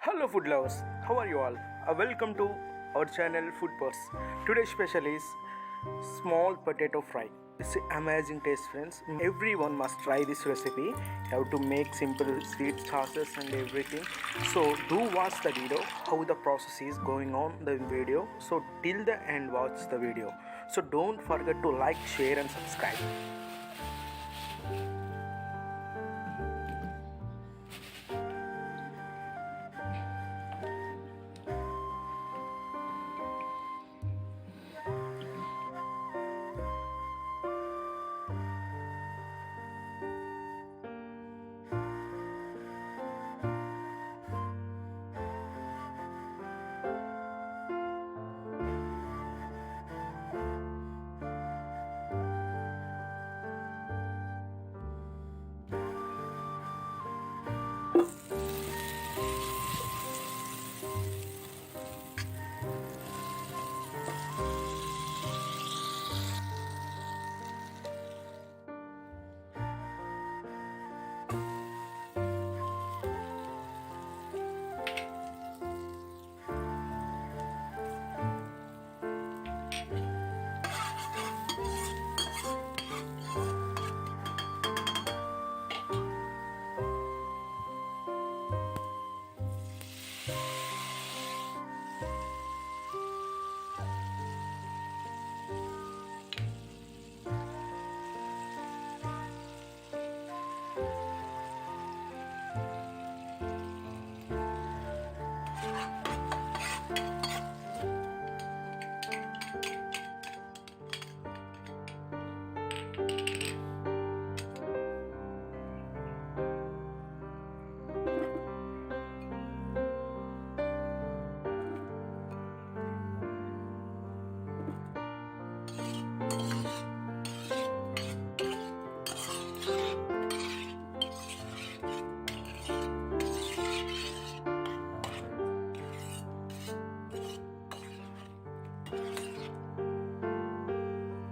Hello food lovers, how are you all? Welcome to our channel Food Purse. Today's special is small potato fry. It's an amazing taste friends. Everyone must try this recipe. You have to make simple sweet sauces and everything. So do watch the video how the process is going on the video. So till the end watch the video. So don't forget to like, share and subscribe.